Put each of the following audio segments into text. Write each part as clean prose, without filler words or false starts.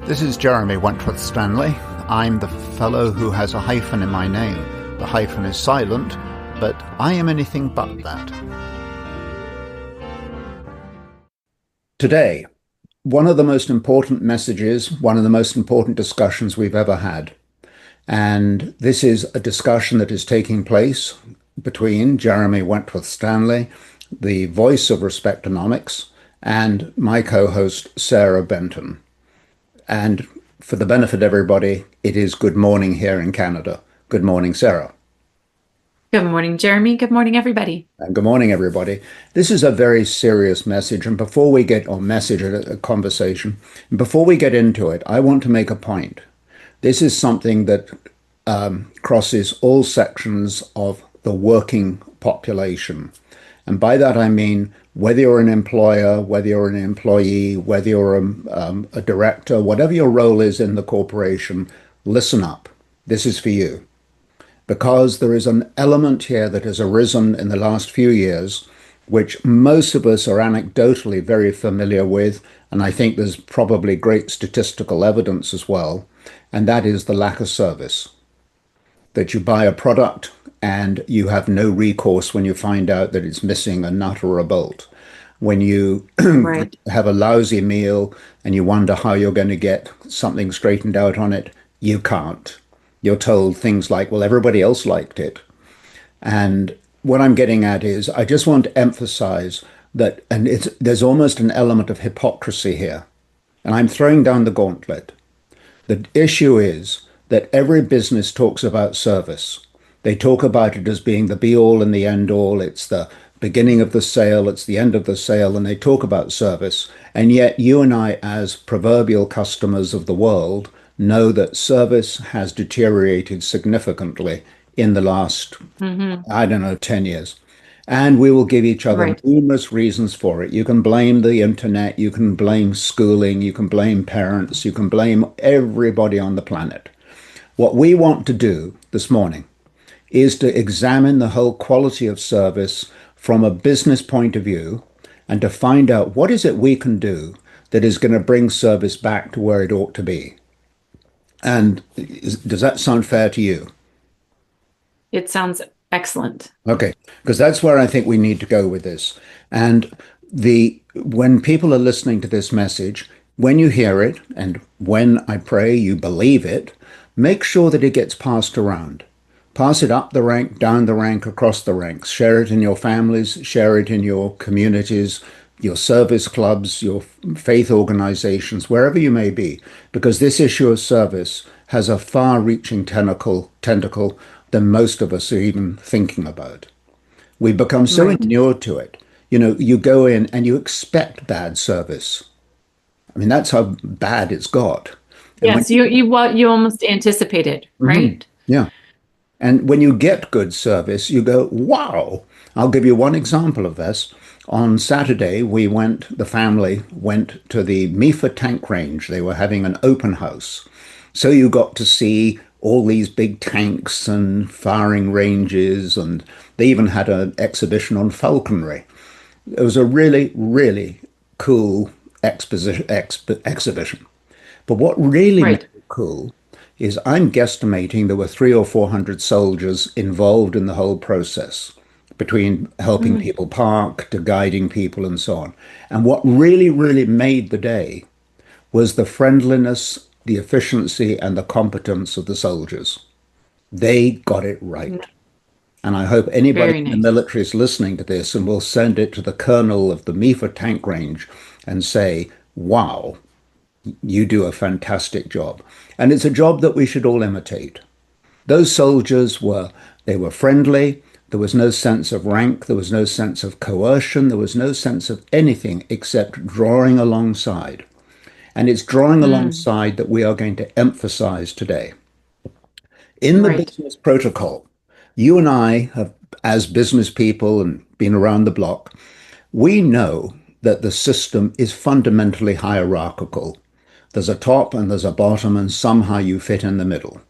This is Jeremy Wentworth-Stanley. I'm the fellow who has a hyphen in my name. The hyphen is silent, but I am anything but that. Today, one of the most important messages, one of the most important discussions we've ever had. And this is a discussion that is taking place between Jeremy Wentworth-Stanley, the voice of Respectonomics, and my co-host, Sarah Benton. And for the benefit of everybody, it is good morning here in Canada. Good morning, Sarah. Good morning, Jeremy. Good morning, everybody. And good morning, everybody. This is a very serious message. And before we get on a conversation, and before we get into it, I want to make a point. This is something that crosses all sections of the working population. And by that, I mean, whether you're an employer, whether you're an employee, whether you're a director, whatever your role is in the corporation, listen up. This is for you. Because there is an element here that has arisen in the last few years, which most of us are anecdotally very familiar with, and I think there's probably great statistical evidence as well, and that is the lack of service. That you buy a product and you have no recourse when you find out that it's missing a nut or a bolt. When you Right. have a lousy meal and you wonder how you're going to get something straightened out on it, you can't. You're told things like, well, everybody else liked it. And what I'm getting at is, I just want to emphasize that, and there's almost an element of hypocrisy here. And I'm throwing down the gauntlet. The issue is that every business talks about service. They talk about it as being the be-all and the end-all. It's the beginning of the sale, it's the end of the sale, and they talk about service. And yet you and I, as proverbial customers of the world, know that service has deteriorated significantly in the last, 10 years. And we will give each other Right. numerous reasons for it. You can blame the internet, you can blame schooling, you can blame parents, you can blame everybody on the planet. What we want to do this morning is to examine the whole quality of service from a business point of view and to find out what is it we can do that is going to bring service back to where it ought to be. And does that sound fair to you? It sounds excellent. Okay, because that's where I think we need to go with this. And when people are listening to this message, when you hear it, and when I pray you believe it, make sure that it gets passed around. Pass it up the rank, down the rank, across the ranks. Share it in your families, share it in your communities, your service clubs, your faith organizations, wherever you may be, because this issue of service has a far-reaching tentacle than most of us are even thinking about. We become so Right. inured to it. You know, you go in and you expect bad service. I mean, that's how bad it's got. And Yes, you almost anticipate it, right? yeah. And when you get good service, you go, wow. I'll give you one example of this. On Saturday, the family went to the MIFA tank range. They were having an open house. So you got to see all these big tanks and firing ranges, and they even had an exhibition on falconry. It was a really, really cool exhibition. But what really made Right. it cool is I'm guesstimating there were 300 or 400 soldiers involved in the whole process, between helping Mm. people park to guiding people and so on. And what really, really made the day was the friendliness, the efficiency, and the competence of the soldiers. They got it right. And I hope anybody Very in the nice. military is listening to this and will send it to the colonel of the MIFA tank range and say, wow, you do a fantastic job. And it's a job that we should all imitate. Those soldiers they were friendly. There was no sense of rank. There was no sense of coercion. There was no sense of anything except drawing alongside. And it's drawing Mm. alongside that we are going to emphasize today. In the Right. business protocol, you and I have, as business people and been around the block, we know that the system is fundamentally hierarchical. There's a top and there's a bottom, and somehow you fit in the middle.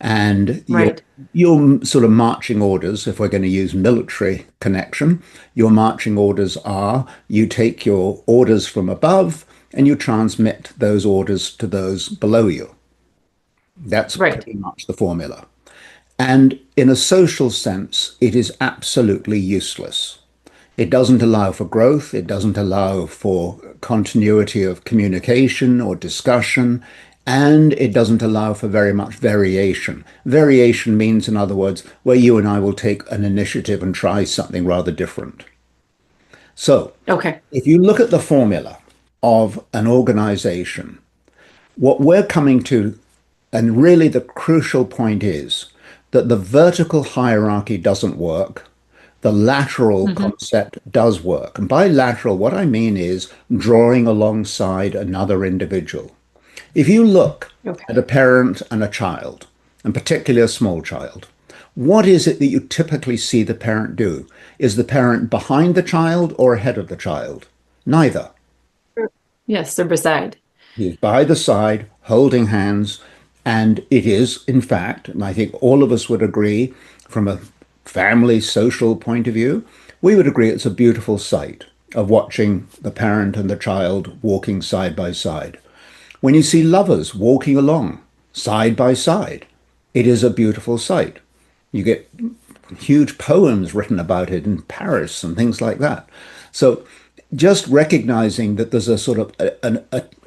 And Right. your sort of marching orders, if we're going to use military connection, your marching orders are you take your orders from above and you transmit those orders to those below you. That's Right. pretty much the formula. And in a social sense, it is absolutely useless. It doesn't allow for growth. It doesn't allow for continuity of communication or discussion. And it doesn't allow for very much variation. Variation means, in other words, where you and I will take an initiative and try something rather different. So, Okay. if you look at the formula of an organization, what we're coming to, and really the crucial point is that the vertical hierarchy doesn't work. The lateral Hmm. concept does work. And by lateral, what I mean is drawing alongside another individual. If you look Okay. at a parent and a child, and particularly a small child, what is it that you typically see the parent do? Is the parent behind the child or ahead of the child? Neither. Yes, they're beside. He is by the side, holding hands, and it is, in fact, and I think all of us would agree from a family social point of view, we would agree it's a beautiful sight of watching the parent and the child walking side by side. When you see lovers walking along side by side, it is a beautiful sight. You get huge poems written about it in Paris and things like that. So just recognizing that there's a sort of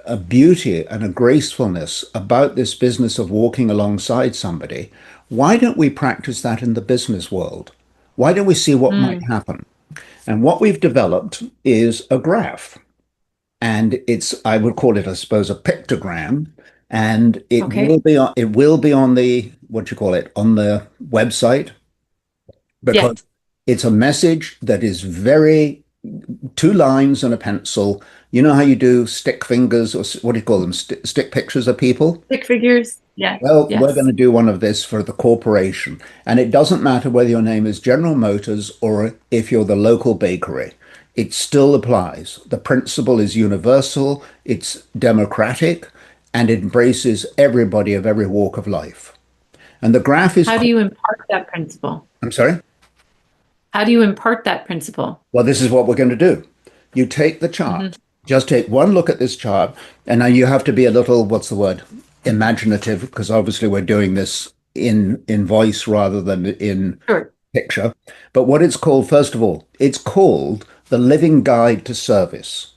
a beauty and a gracefulness about this business of walking alongside somebody, why don't we practice that in the business world? Why don't we see what might Mm. happen? And what we've developed is a graph. And it's, I would call it, I suppose, a pictogram. And Okay. it will be on the, what you call it, on the website, Yeah. because it's a message that is very two lines and a pencil. You know how you do stick fingers or what do you call them? Stick pictures of people? Stick figures. Yes. Well, we're going Yes. to do one of this for the corporation. And it doesn't matter whether your name is General Motors or if you're the local bakery. It still applies. The principle is universal, it's democratic, and it embraces everybody of every walk of life. And the graph is, How do you impart that principle? I'm sorry? How do you impart that principle? Well, this is what we're going to do. You take the Hmm. chart, just take one look at this chart, and now you have to be a little, what's the word, imaginative, because obviously we're doing this in voice rather than in Sure. picture. But what it's called, first of all, it's called the Living Guide to Service.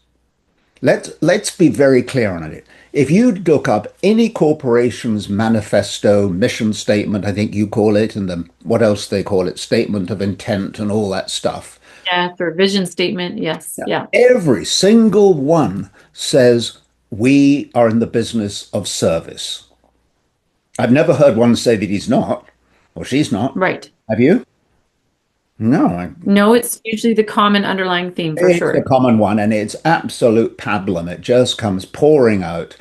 Let's be very clear on it. If you look up any corporation's manifesto, mission statement, I think you call it, and then what else they call it, statement of intent and all that stuff. Yes, or vision statement. Yes. Yeah. Yeah. Every single one says we are in the business of service. I've never heard one say that he's not or she's not. Right. Have you? No, No, it's usually the common underlying theme for it's a sure. common one, and it's absolute pablum. It just comes pouring out,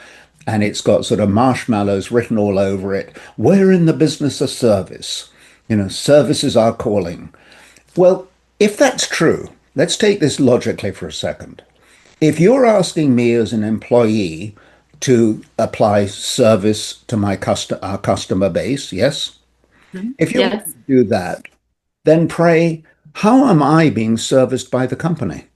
and it's got sort of marshmallows written all over it. We're in the business of service. Service is our calling. Well, if that's true, let's take this logically for a second. If you're asking me as an employee to apply service to our customer base, yes? Mhm. If you're going Yes. to do that, then pray, how am I being serviced by the company?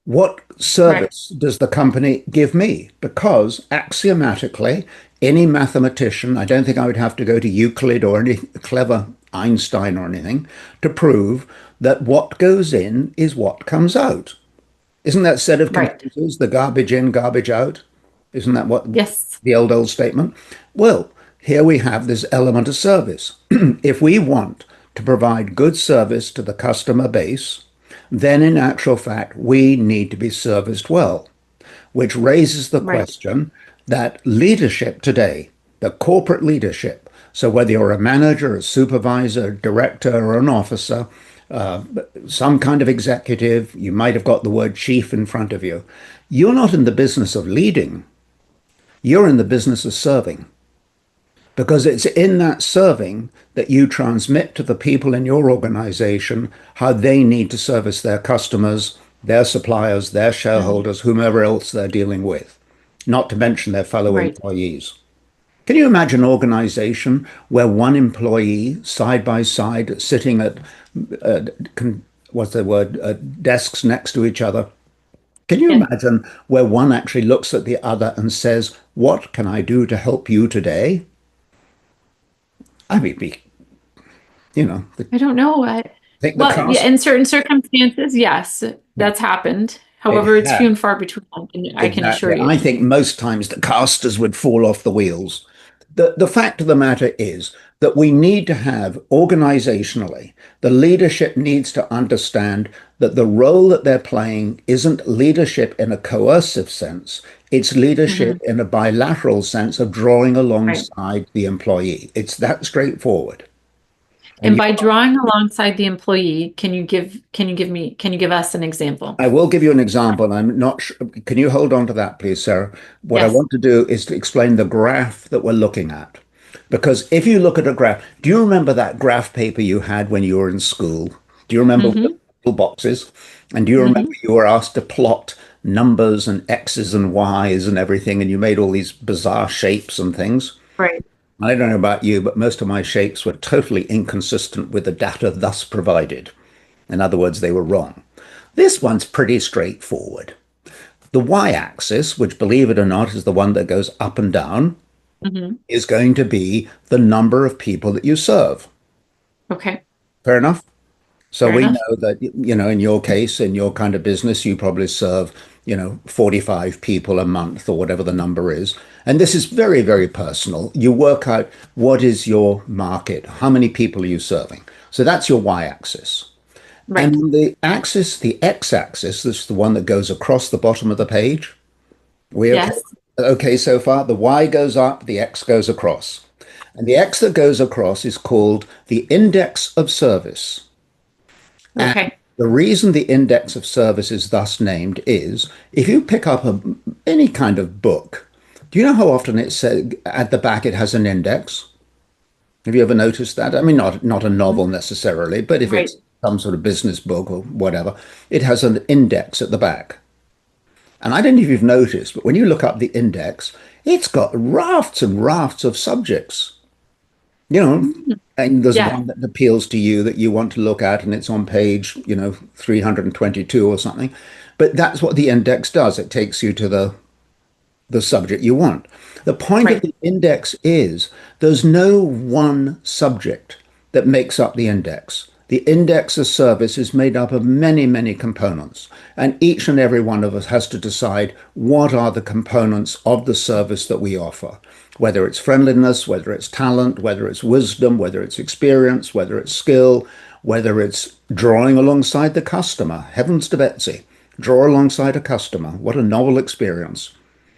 What Right. service does the company give me? Because axiomatically, any mathematician, I don't think I would have to go to Euclid or any clever Einstein or anything to prove that what goes in is what comes out. Isn't that set of Right. computers, the garbage in, garbage out? Isn't that what Yes. the old statement? Well, here we have this element of service. If we want to provide good service to the customer base, then in actual fact, we need to be serviced well, which raises the Right. question that leadership today, the corporate leadership, so whether you're a manager, a supervisor, director, or an officer, uh, some kind of executive, you might have got the word chief in front of you. You're not in the business of leading, you're in the business of serving. Because it's in that serving that you transmit to the people in your organization how they need to service their customers, their suppliers, their Mhm. shareholders, whomever else they're dealing with, not to mention their fellow Right. employees. Can you imagine an organization where one employee side by side sitting at, uh, what's the word, desks next to each other, Can you Yeah, imagine where one actually looks at the other and says, "What can I do to help you today?" I mean, I I don't know. think the Well, yeah, cast in certain circumstances, yes, that's happened. it However, it's few had. and far between, I can assure Exactly. you. I think most times the casters would fall off the wheels. The fact of the matter is that we need to have organizationally, the leadership needs to understand that the role that they're playing isn't leadership in a coercive sense, it's leadership Hmm. in a bilateral sense of drawing Right. alongside the employee. It's that straightforward. And And you by drawing alongside the employee, can you give us an example? I will give you an example. And I'm not sure. Can you hold on to that, please, Sarah? What I Yes. want to do is to explain the graph that we're looking at. Because if you look at a graph, do you remember that graph paper you had when you were in school? Do you remember with the Hmm. little boxes? And do you remember Hmm. you were asked to plot numbers and X's and Y's and everything, and you made all these bizarre shapes and things? Right. I don't know about you, but most of my shapes were totally inconsistent with the data thus provided. In other words, they were wrong. This one's pretty straightforward. The y-axis, which believe it or not is the one that goes up and down, Hmm. is going to be the number of people that you serve. Okay. Fair enough? So Fair we enough. know that, in your case, in your kind of business, you probably serve, 45 people a month or whatever the number is. And this is very, very personal. You work out what is your market, how many people are you serving. So that's your y-axis. Right. And the axis, the x-axis, this is the one that goes across the bottom of the page. We okay? Yes. Okay so far? The y goes up, the x goes across. And the x that goes across is called the index of service. And Okay. the reason the index of service is thus named is if you pick up any kind of book, do you know how often it says at the back it has an index? Have you ever noticed that? I mean, not a novel necessarily, but if Right. it's some sort of business book or whatever, it has an index at the back. And I don't know if you've noticed, but when you look up the index, it's got rafts and rafts of subjects. You know, Mhm. and there's Yeah. one that appeals to you that you want to look at, and it's on page, 322 or something. But that's what the index does. It takes you to the subject you want. The point of Right. the index is there's no one subject that makes up the index. The index of service is made up of many, many components, and each and every one of us has to decide what are the components of the service that we offer, whether it's friendliness, whether it's talent, whether it's wisdom, whether it's experience, whether it's skill, whether it's drawing alongside the customer. Heavens to Betsy, draw alongside a customer. What a novel experience.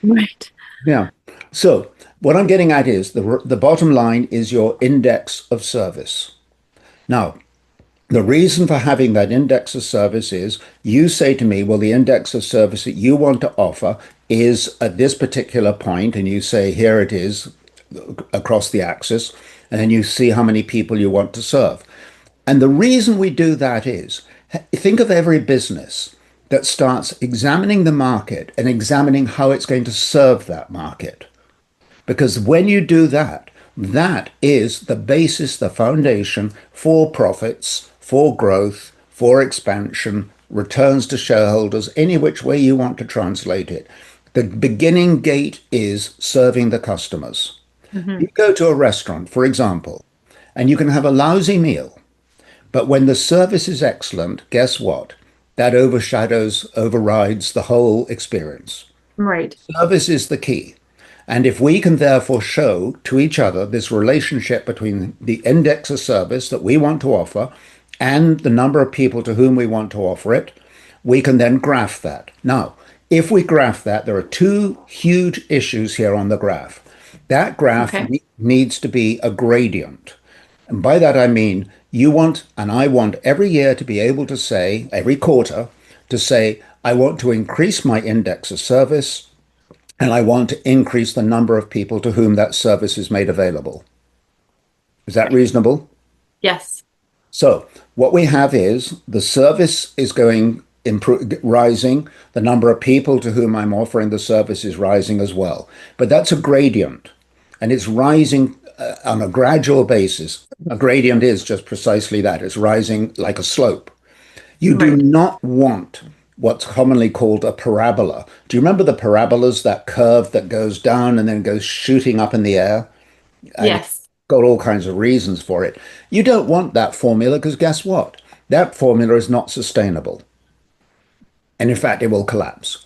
Right. Yeah. So what I'm getting at is the bottom line is your index of service. Now, the reason for having that index of service is you say to me, well, the index of service that you want to offer is at this particular point, and you say, here it is across the axis, and then you see how many people you want to serve. And the reason we do that is think of every business that starts examining the market and examining how it's going to serve that market. Because when you do that, that is the basis, the foundation for profits, for growth, for expansion, returns to shareholders, any which way you want to translate it. The beginning gate is serving the customers. Hmm. You go to a restaurant, for example, and you can have a lousy meal, but when the service is excellent, guess what? That overrides the whole experience. Right. Service is the key. And if we can therefore show to each other this relationship between the index of service that we want to offer and the number of people to whom we want to offer it, we can then graph that. Now, if we graph that, there are two huge issues here on the graph. That graph Okay. needs to be a gradient. And by that I mean you want, and I want every year to be able to say, every quarter, to say, I want to increase my index of service and I want to increase the number of people to whom that service is made available. Is that reasonable? Yes. So what we have is the service is rising, the number of people to whom I'm offering the service is rising as well. But that's a gradient, and it's rising on a gradual basis. A gradient is just precisely that. It's rising like a slope. You do Right. not want what's commonly called a parabola. Do you remember the parabolas, that curve that goes down and then goes shooting up in the air? And it's Yes. got all kinds of reasons for it. You don't want that formula because guess what? That formula is not sustainable. And in fact, it will collapse.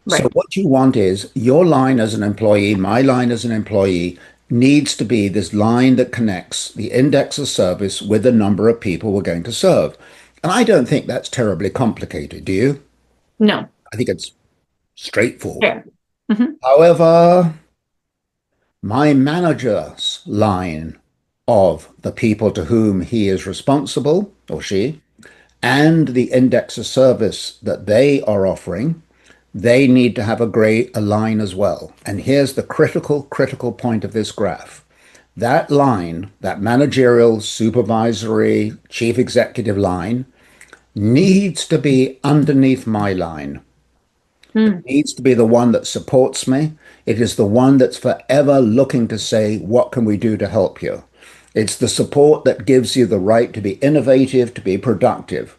So Right. what you want is your line as an employee, my line as an employee needs to be this line that connects the index of service with the number of people we're going to serve. And I don't think that's terribly complicated, do you? No. I think it's straightforward. Fair. Hmm. However, my manager's line of the people to whom he is responsible, or she, and the index of service that they are offering, they need to have a line as well. And here's the critical point of this graph. That line, that managerial, supervisory, chief executive line, needs to be underneath my line. It Mm. needs to be the one that supports me. It is the one that's forever looking to say, what can we do to help you? It's the support that gives you the right to be innovative, to be productive.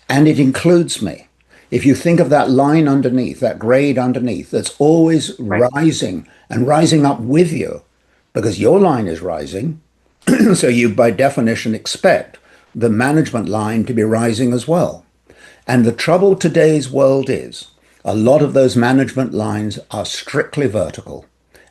And it includes me. If you think of that line underneath, that grade underneath, that's always Right. rising and rising up with you because your line is rising. So you, by definition, expect the management line to be rising as well. And the trouble today's world is a lot of those management lines are strictly vertical.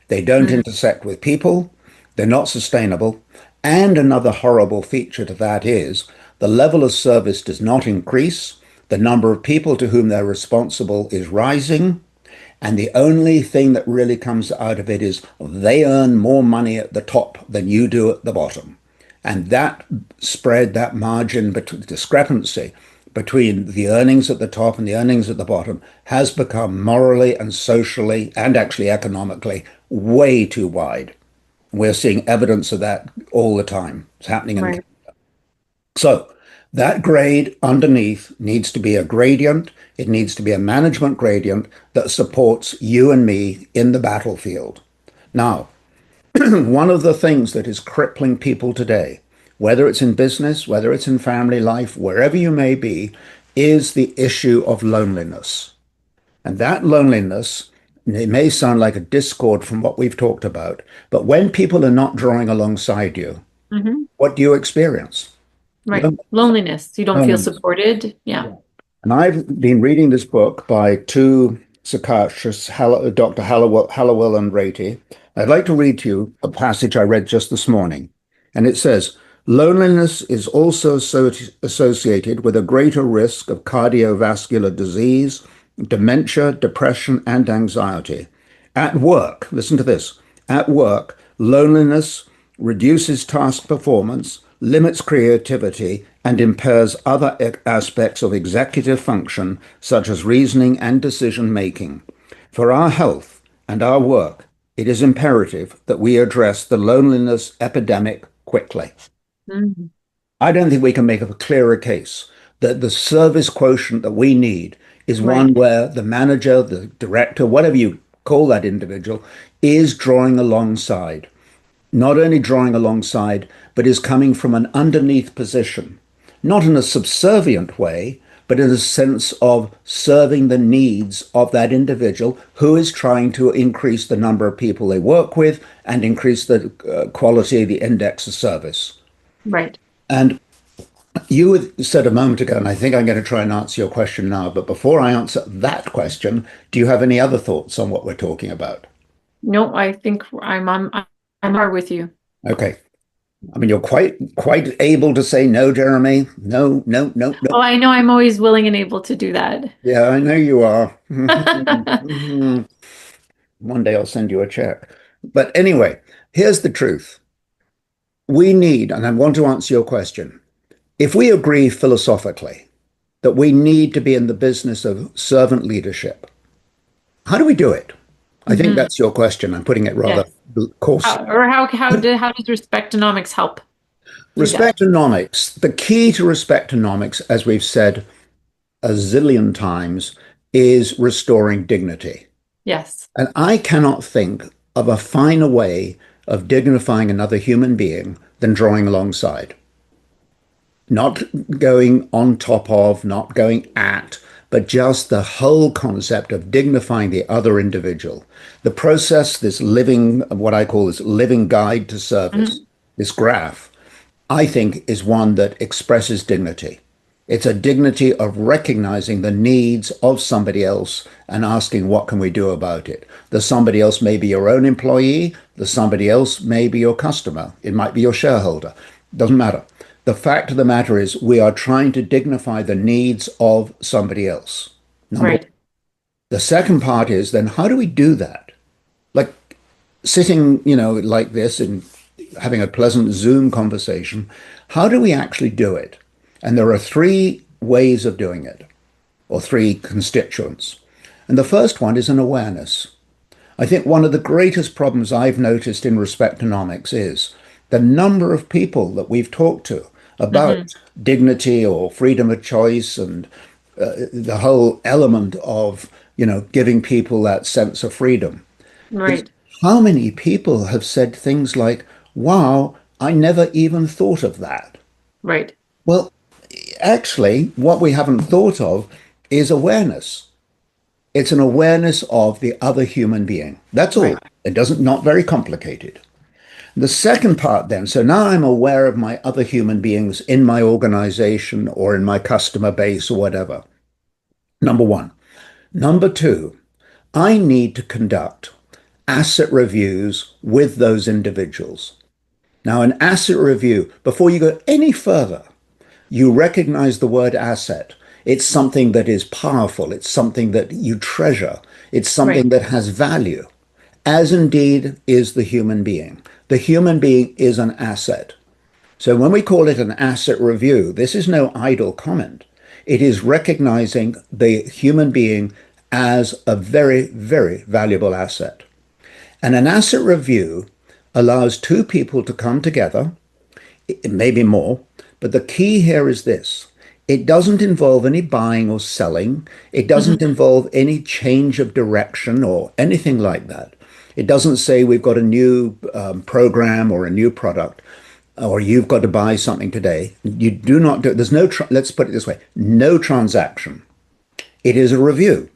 They don't Mm. intersect with people, they're not sustainable. And another horrible feature to that is the level of service does not increase, the number of people to whom they're responsible is rising, and the only thing that really comes out of it is they earn more money at the top than you do at the bottom. And that spread, that margin discrepancy between the earnings at the top and the earnings at the bottom has become morally and socially and actually economically way too wide. We're seeing evidence of that all the time. It's happening in. Right. So that grade underneath needs to be a gradient. It needs to be a management gradient that supports you and me in the battlefield. Now, one of the things that is crippling people today, whether it's in business, whether it's in family life, wherever you may be, is the issue of loneliness. And that loneliness, it may sound like a discord from what we've talked about, but when people are not drawing alongside you, Hmm. what do you experience? Right. Loneliness. You don't feel Loneliness. supported. Yeah. And I've been reading this book by two psychiatrists, Dr. Hallowell and Ratey. I'd like to read to you a passage I read just this morning. And it says, loneliness is also associated with a greater risk of cardiovascular disease, dementia, depression, and anxiety. At work, listen to this, at work, loneliness reduces task performance, limits creativity, and impairs other aspects of executive function, such as reasoning and decision making. For our health and our work, it is imperative that we address the loneliness epidemic quickly. Mm. I don't think we can make a clearer case that the service quotient that we need is one Right. where the manager, the director, whatever you call that individual, is drawing alongside. Not only drawing alongside, but is coming from an underneath position, not in a subservient way, but in a sense of serving the needs of that individual who is trying to increase the number of people they work with and increase the quality of the index of service. Right. And you had said a moment ago, and I think I'm going to try and answer your question now, but before I answer that question, do you have any other thoughts on what we're talking about? No, I think I'm there with you. Okay. I mean, you're quite able to say no, Jeremy. No, no, no, no. Oh, I know I'm always willing and able to do that. Yeah, I know you are. One day I'll send you a check. But anyway, here's the truth. We need, and I want to answer your question. If we agree philosophically that we need to be in the business of servant leadership, how do we do it? I think Hmm. that's your question. I'm putting it rather Yes. coarsely. How does respectonomics help do that? Respectonomics, the key to respectonomics, as we've said a zillion times, is restoring dignity. Yes. And I cannot think of a finer way of dignifying another human being than drawing alongside. Not going on top of, not going at, but just the whole concept of dignifying the other individual. The process, this living, what I call this living guide to service, Mhm. this graph, I think is one that expresses dignity. It's a dignity of recognizing the needs of somebody else and asking, what can we do about it? The somebody else may be your own employee, the somebody else may be your customer, it might be your shareholder. Doesn't matter. The fact of the matter is, we are trying to dignify the needs of somebody else. Number one. Right. The second part is then how do we do that? Like sitting, like this and having a pleasant Zoom conversation, how do we actually do it? And there are three ways of doing it, or three constituents. And the first one is an awareness. I think one of the greatest problems I've noticed in respectonomics is the number of people that we've talked to about Hmm. dignity or freedom of choice and the whole element of, giving people that sense of freedom. It's Right. how many people have said things like, wow, I never even thought of that. Right. Well, actually, what we haven't thought of is awareness. It's an awareness of the other human being. That's all. Right. It doesn't, not very complicated. The second part then, so now I'm aware of my other human beings in my organization or in my customer base or whatever. Number one. Number two, I need to conduct asset reviews with those individuals. Now, an asset review, before you go any further, you recognize the word asset. It's something that is powerful. It's something that you treasure. It's something Right. that has value, as indeed is the human being. The human being is an asset. So when we call it an asset review, this is no idle comment. It is recognizing the human being as a very, very valuable asset. And an asset review allows two people to come together, maybe more, but the key here is this. It doesn't involve any buying or selling. It Hmm. doesn't involve any change of direction or anything like that. It doesn't say we've got a new program or a new product or you've got to buy something today. You do not do, there's no, let's put it this way, no transaction. It is a review.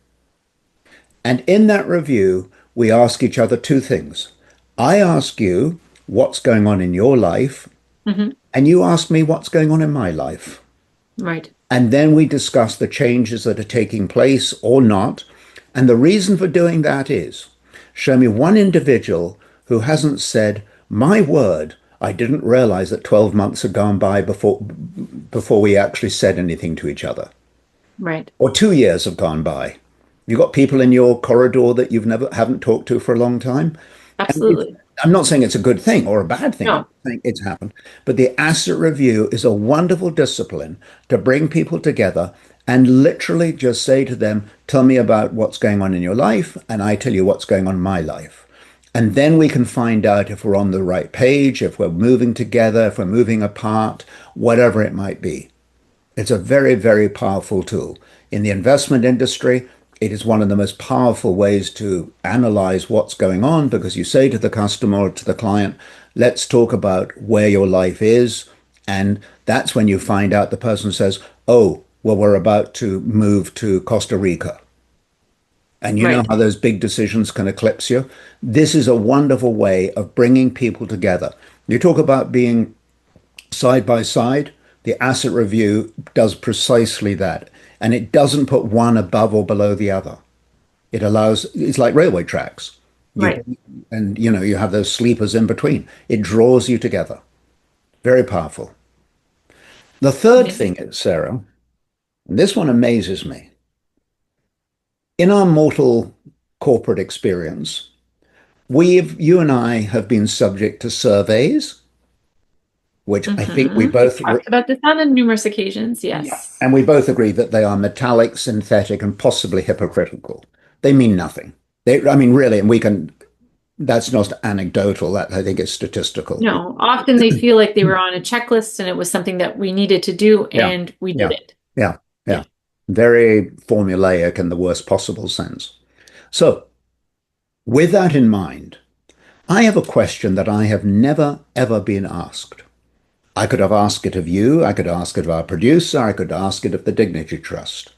And in that review, we ask each other two things. I ask you what's going on in your life, Hmm. and you ask me what's going on in my life. Right. And then we discuss the changes that are taking place or not. And the reason for doing that is show me one individual who hasn't said, my word, I didn't realize that 12 months had gone by before we actually said anything to each other. Right. Or 2 years have gone by. You've got people in your corridor that you've never haven't talked to for a long time. And Absolutely. I'm not saying it's a good thing or a bad thing. I'm No. saying it's happened. But the asset review is a wonderful discipline to bring people together and literally just say to them, tell me about what's going on in your life, and I tell you what's going on in my life. And then we can find out if we're on the right page, if we're moving together, if we're moving apart, whatever it might be. It's a very, very powerful tool. In the investment industry, it is one of the most powerful ways to analyze what's going on because you say to the customer or to the client, let's talk about where your life is. And that's when you find out the person says, oh, well, we're about to move to Costa Rica. And you know Right. how those big decisions can eclipse you. This is a wonderful way of bringing people together. You talk about being side by side, the asset review does precisely that. And it doesn't put one above or below the other. It allows, it's like railway tracks. You Right. and you have those sleepers in between. It draws you together. Very powerful. The third Amazing. thing is, Sarah, and this one amazes me. In our mortal corporate experience, you and I have been subject to surveys, which I think we We've both talked about this on numerous occasions. Yeah. Yes. And we both agree that they are metallic, synthetic, and possibly hypocritical. They mean nothing. I mean, really, and that's not anecdotal. That I think is statistical. No, often they feel like they were on a checklist and it was something that we needed to do Yeah. and we did Yeah. it. Yeah. Yeah. Yeah. Very formulaic in the worst possible sense. So, with that in mind, I have a question that I have never, ever been asked. I could have asked it of you. I could ask it of our producer. I could ask it of the Dignity Trust.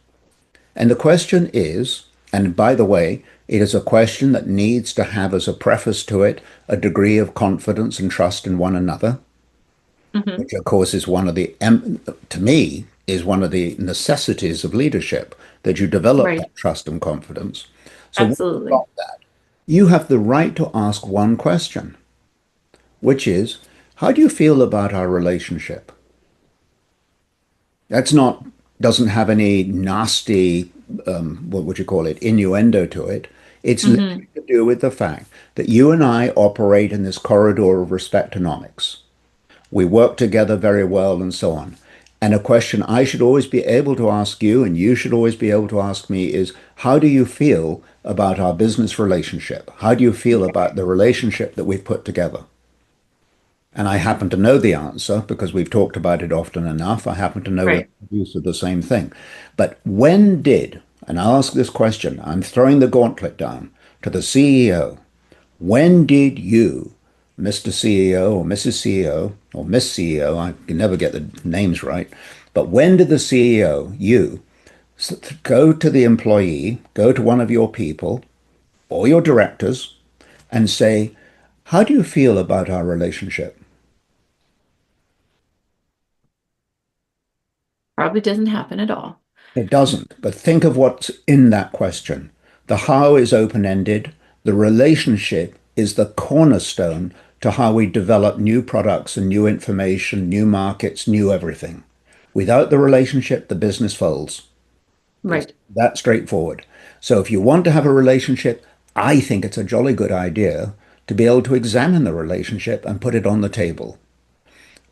And the question is, and by the way, it is a question that needs to have as a preface to it a degree of confidence and trust in one another, Hmm. which of course is one of the, to me, is one of the necessities of leadership, that you develop Right. that trust and confidence. So once you've Absolutely. got that, you have the right to ask one question, which is, how do you feel about our relationship? That's not, doesn't have any nasty, what would you call it, innuendo to it. It's Hmm. literally to do with the fact that you and I operate in this corridor of respectonomics. We work together very well and so on. And a question I should always be able to ask you, and you should always be able to ask me, is how do you feel about our business relationship? How do you feel about the relationship that we've put together? And I happen to know the answer because we've talked about it often enough. I happen to know we're Right. used to the same thing. But when did, and I'll ask this question, I'm throwing the gauntlet down to the CEO, when did you, Mr. CEO or Mrs. CEO or Miss CEO, I can never get the names right, but when did the CEO, you, go to the employee, go to one of your people or your directors and say, how do you feel about our relationship? Probably doesn't happen at all. It doesn't, but think of what's in that question. The how is open-ended. The relationship is the cornerstone to how we develop new products and new information, new markets, new everything. Without the relationship, the business folds. It's Right. that straightforward. So if you want to have a relationship, I think it's a jolly good idea to be able to examine the relationship and put it on the table.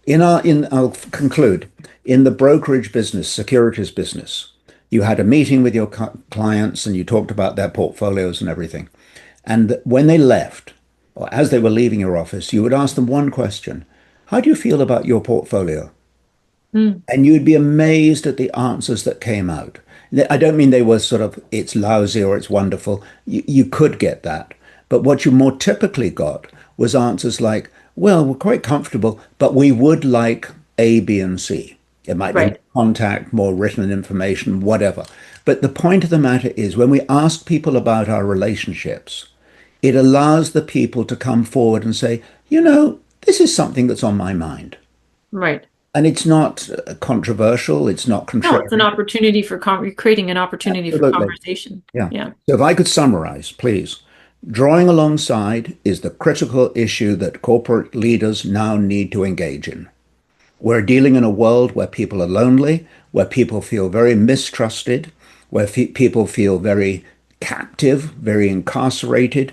I'll conclude, in the brokerage business, securities business, you had a meeting with your clients and you talked about their portfolios and everything. And when they left, or as they were leaving your office, you would ask them one question. How do you feel about your portfolio? Mm. And you'd be amazed at the answers that came out. I don't mean they were sort of, it's lousy or it's wonderful. You could get that. But what you more typically got was answers like, well, we're quite comfortable, but we would like A, B, and C. It might be Right. contact, more written information, whatever. But the point of the matter is, when we ask people about our relationships, it allows the people to come forward and say, this is something that's on my mind. Right. And it's not controversial, it's not No, it's an contrarian. opportunity for creating an opportunity for Absolutely. conversation. Yeah. Yeah. So if I could summarize, please. Drawing alongside is the critical issue that corporate leaders now need to engage in. We're dealing in a world where people are lonely, where people feel very mistrusted, where people feel very captive, very incarcerated.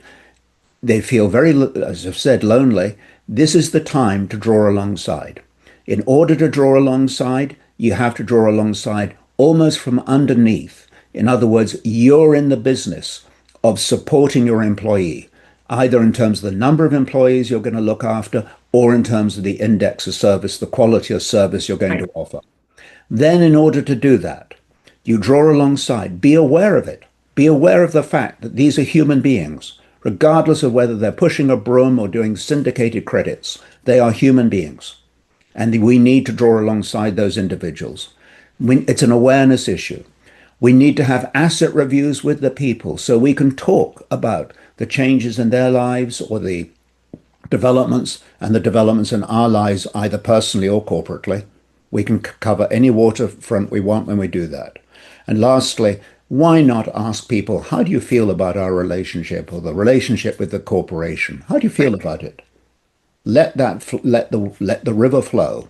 They feel very, as I've said, lonely. This is the time to draw alongside. In order to draw alongside, you have to draw alongside almost from underneath. In other words, you're in the business of supporting your employee, either in terms of the number of employees you're going to look after or in terms of the index of service, the quality of service you're going Right. to offer. Then, in order to do that, you draw alongside, be aware of it. Be aware of the fact that these are human beings, regardless of whether they're pushing a broom or doing syndicated credits. They are human beings. And we need to draw alongside those individuals. It's an awareness issue. We need to have asset reviews with the people so we can talk about the changes in their lives or the developments and the developments in our lives, either personally or corporately. We can cover any waterfront we want when we do that. And lastly, why not ask people, how do you feel about our relationship or the relationship with the corporation? How do you feel Right. about it? Let the river flow.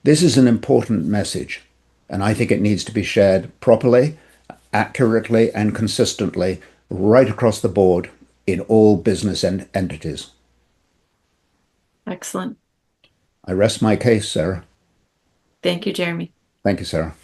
This is an important message, and I think it needs to be shared properly, accurately, and consistently right across the board in all business entities. Excellent. I rest my case, Sarah. Thank you, Jeremy. Thank you, Sarah.